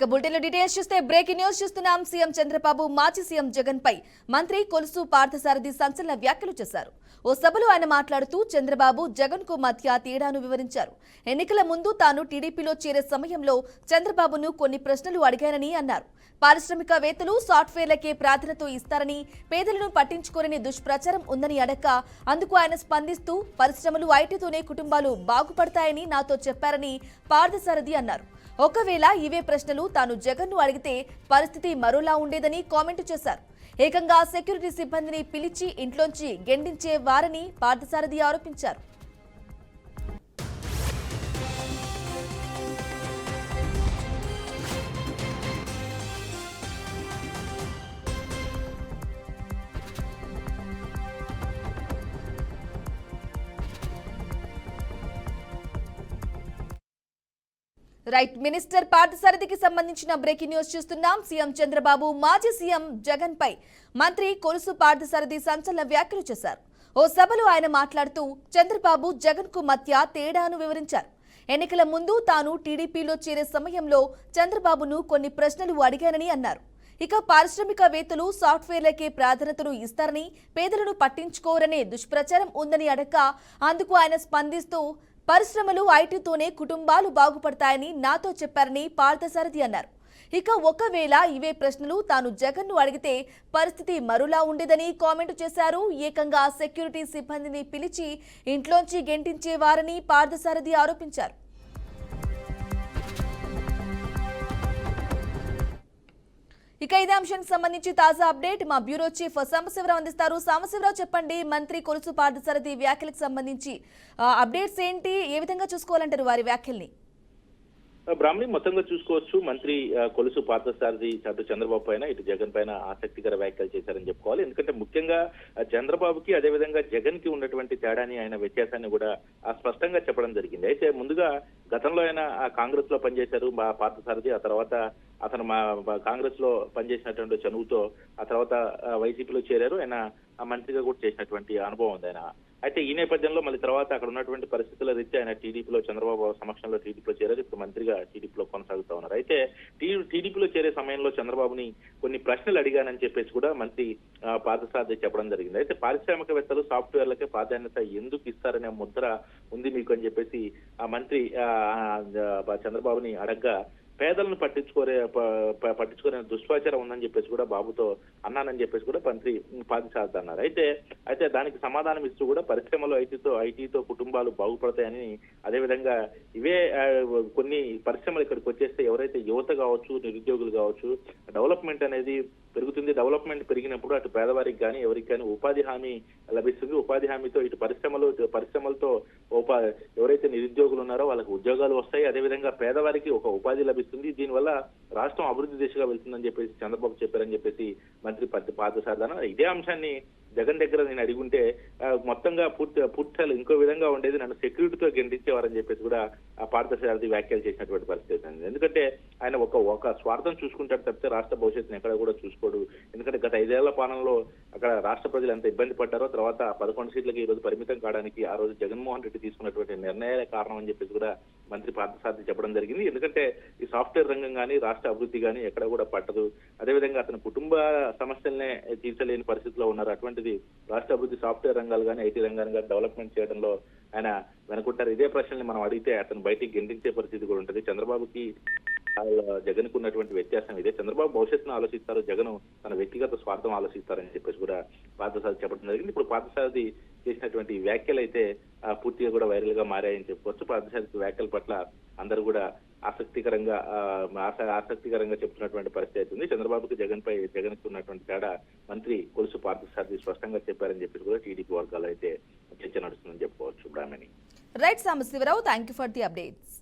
బులెటిన్లో డీటెయిల్స్ చూస్తే breaking news చూస్తున్నాం. సీఎం చంద్రబాబు మాజీ సీఎం జగన్ పై మంత్రి కొలుసు పార్థసారథి సంచలన వ్యాఖ్యలు చేశారు. ఓ సభలో ఆయన మాట్లాడుతూ చంద్రబాబు జగన్ కు మధ్య తేడాను వివరించారు. ఎన్నికల ముందు తాను టీడీపీలో చేరే సమయంలో చంద్రబాబును కొన్ని ప్రశ్నలు అడిగానని అన్నారు. పారిశ్రామికవేత్తలు సాఫ్ట్వేర్లకే ప్రాధాన్యత ఇస్తారని, పేదలను పట్టించుకోరని దుష్ప్రచారం ఉందని అడక్క అందుకు ఆయన స్పందిస్తూ పరిశ్రమలు ఐటీతోనే కుటుంబాలు బాగుపడతాయని నాతో చెప్పారని పార్థసారథి అన్నారు. ఒకవేళ ఇవే ప్రశ్నలు తాను జగన్ను అడిగితే పరిస్థితి మరోలా ఉండేదని కామెంట్ చేశారు. ఏకంగా సెక్యూరిటీ సిబ్బందిని పిలిచి ఇంట్లోంచి గెండించే వారని పార్థసారథి ఆరోపించారు. రైట్, మినిస్టర్ పార్థసారథికి సంబంధించిన బ్రేకింగ్ న్యూస్ చూస్తున్నాం. సీఎం చంద్రబాబు మాజీ సీఎం జగన్ పై మంత్రి కొలుసు పార్థసారథి సంచలన వ్యాఖ్యలు చేశారు. ఓ సభలో ఆయన మాట్లాడుతూ చంద్రబాబు జగన్ కు మధ్య తేడాను వివరించారు. ఎన్నికల ముందు తాను టీడీపీలో చేరే సమయంలో చంద్రబాబును కొన్ని ప్రశ్నలు అడిగానని అన్నారు. ఇక పారిశ్రామికవేత్తలు సాఫ్ట్వేర్లకే ప్రాధాన్యతను ఇస్తారని, పేదలను పట్టించుకోరనే దుష్ప్రచారం ఉందని అడక్క అందుకు ఆయన స్పందిస్తూ పరిశ్రమలు ఐటీతోనే కుటుంబాలు బాగుపడతాయని నాతో చెప్పారని పార్థసారథి అన్నారు. ఇక ఒకవేళ ఇవే ప్రశ్నలు తాను జగన్ను అడిగితే పరిస్థితి మరోలా ఉండేదని కామెంట్ చేశారు. ఏకంగా సెక్యూరిటీ సిబ్బందిని పిలిచి ఇంట్లోంచి గెంటించేవారని పార్థసారథి ఆరోపించారు. ఇక ఇదే అంశానికి సంబంధించి తాజా అప్డేట్ మా బ్యూరో చీఫ్ సాంబశివరావు అందిస్తారు. సాంబశివరావు, చెప్పండి, మంత్రి కొలుసు పార్థసారథి వ్యాఖ్యలకు సంబంధించి అప్డేట్స్ ఏంటి, ఏ విధంగా చూసుకోవాలంటారు వారి వ్యాఖ్యల్ని? బ్రాహ్మణి మొత్తంగా చూసుకోవచ్చు. మంత్రి కొలుసు పార్థసారథి అటు చంద్రబాబు పైన ఇటు జగన్ పైన ఆసక్తికర వ్యాఖ్యలు చేశారని చెప్పుకోవాలి. ఎందుకంటే ముఖ్యంగా చంద్రబాబుకి అదేవిధంగా జగన్ కి ఉన్నటువంటి తేడాని, ఆయన వ్యత్యాసాన్ని కూడా స్పష్టంగా చెప్పడం జరిగింది. అయితే ముందుగా గతంలో ఆయన కాంగ్రెస్ లో పనిచేశారు పార్థసారథి. ఆ తర్వాత అతను కాంగ్రెస్ లో పనిచేసినటువంటి చనువుతో ఆ తర్వాత వైసీపీలో చేరారు. ఆయన మంత్రిగా కూడా చేసినటువంటి అనుభవం ఉంది ఆయన. అయితే ఈ నేపథ్యంలో మళ్ళీ తర్వాత అక్కడ ఉన్నటువంటి పరిస్థితుల రీత్యా ఆయన టీడీపీలో చంద్రబాబు సమక్షంలో టీడీపీలో చేరారు. ఇప్పుడు మంత్రిగా టీడీపీలో కొనసాగుతూ ఉన్నారు. అయితే టీడీపీలో చేరే సమయంలో చంద్రబాబుని కొన్ని ప్రశ్నలు అడిగానని చెప్పేసి కూడా మంత్రి పార్థసారథి చెప్పడం జరిగింది. అయితే పారిశ్రామికవేత్తలు సాఫ్ట్వేర్లకే ప్రాధాన్యత ఎందుకు ఇస్తారనే ముద్ర ఉంది మీకు అని చెప్పేసి ఆ మంత్రి చంద్రబాబుని అడగ్గా పేదలను పట్టించుకునే దుష్ప్రచారం ఉందని చెప్పేసి కూడా బాబుతో అన్నానని చెప్పేసి కూడా మంత్రి పార్థసారథి అన్నారు. అయితే దానికి సమాధానం ఇస్తూ కూడా పరిశ్రమలో ఐటీతో కుటుంబాలు బాగుపడతాయని, అదేవిధంగా ఇవే కొన్ని పరిశ్రమలు ఇక్కడికి వచ్చేస్తే ఎవరైతే యువత కావచ్చు, నిరుద్యోగులు కావచ్చు, డెవలప్మెంట్ అనేది పెరుగుతుంది. డెవలప్మెంట్ పెరిగినప్పుడు అటు పేదవారికి కానీ ఎవరికి కానీ ఉపాధి హామీ లభిస్తుంది. ఉపాధి హామీతో ఇటు పరిశ్రమలతో ఎవరైతే నిరుద్యోగులు ఉన్నారో వాళ్ళకి ఉద్యోగాలు వస్తాయి. అదేవిధంగా పేదవారికి ఒక ఉపాధి లభిస్తుంది. దీనివల్ల రాష్ట్రం అభివృద్ధి దిశగా వెళ్తుందని చెప్పేసి చంద్రబాబు చెప్పారని చెప్పేసి మంత్రి పార్థసారథి అన్నారు. ఇదే అంశాన్ని జగన్ దగ్గర నేను అడిగుంటే మొత్తంగా పూర్తి ఇంకో విధంగా ఉండేది, నన్ను సెక్యూరిటీతో గెంటించేవారని చెప్పేసి కూడా పార్థసారథి వ్యాఖ్యలు చేసినటువంటి పరిస్థితి ఉంది. ఎందుకంటే ఆయన ఒక స్వార్థం చూసుకుంటాడు తప్పితే రాష్ట్ర భవిష్యత్తును ఎక్కడ కూడా చూసుకోడు. ఎందుకంటే గత 5 ఏళ్ల పాలనలో అక్కడ రాష్ట్ర ప్రజలు ఎంత ఇబ్బంది పడ్డారో, తర్వాత 11 సీట్లకి ఈ రోజు పరిమితం కావడానికి ఆ రోజు జగన్మోహన్ రెడ్డి తీసుకున్నటువంటి నిర్ణయాలే కారణం అని చెప్పేసి కూడా మంత్రి పార్థసారథి చెప్పడం జరిగింది. ఎందుకంటే ఈ సాఫ్ట్వేర్ రంగం కానీ రాష్ట్ర అభివృద్ధి కానీ ఎక్కడ కూడా పట్టదు. అదేవిధంగా అతని కుటుంబ సమస్యలనే తీర్చలేని పరిస్థితిలో ఉన్నారు. అటువంటిది రాష్ట్ర అభివృద్ధి సాఫ్ట్వేర్ రంగాలు కానీ ఐటీ రంగాన్ని కానీ డెవలప్మెంట్ చేయడంలో ఆయన వెనుకుంటారు. ఇదే ప్రశ్నల్ని మనం అడిగితే అతను బయటికి గెంటించే పరిస్థితి కూడా ఉంటుంది. చంద్రబాబుకి జగన్ కు ఉన్నటువంటి వ్యత్యాసం ఇదే. చంద్రబాబు భవిష్యత్తును ఆలోచిస్తారు, జగన్ తన వ్యక్తిగత స్వార్థం ఆలోచిస్తారని చెప్పేసి కూడా పార్థసారథి చెప్పడం జరిగింది. ఇప్పుడు పార్థసారథి చేసినటువంటి వ్యాఖ్యలు అయితే పూర్తిగా కూడా వైరల్ గా మారాయని చెప్పుకోవచ్చు. పార్థసారథి వ్యాఖ్యల పట్ల అందరూ కూడా ఆసక్తికరంగా చెప్తున్నటువంటి పరిస్థితి ఉంది. చంద్రబాబుకి జగన్ కు ఉన్నటువంటి తేడా మంత్రి కొలుసు పార్థసారథి స్పష్టంగా చెప్పారని చెప్పేసి కూడా టీడీపీ వర్గాలు అయితే చర్చ నడుస్తుందని చెప్పుకోవచ్చు. Brahmani. Right Sambasivarao, thank you for the updates.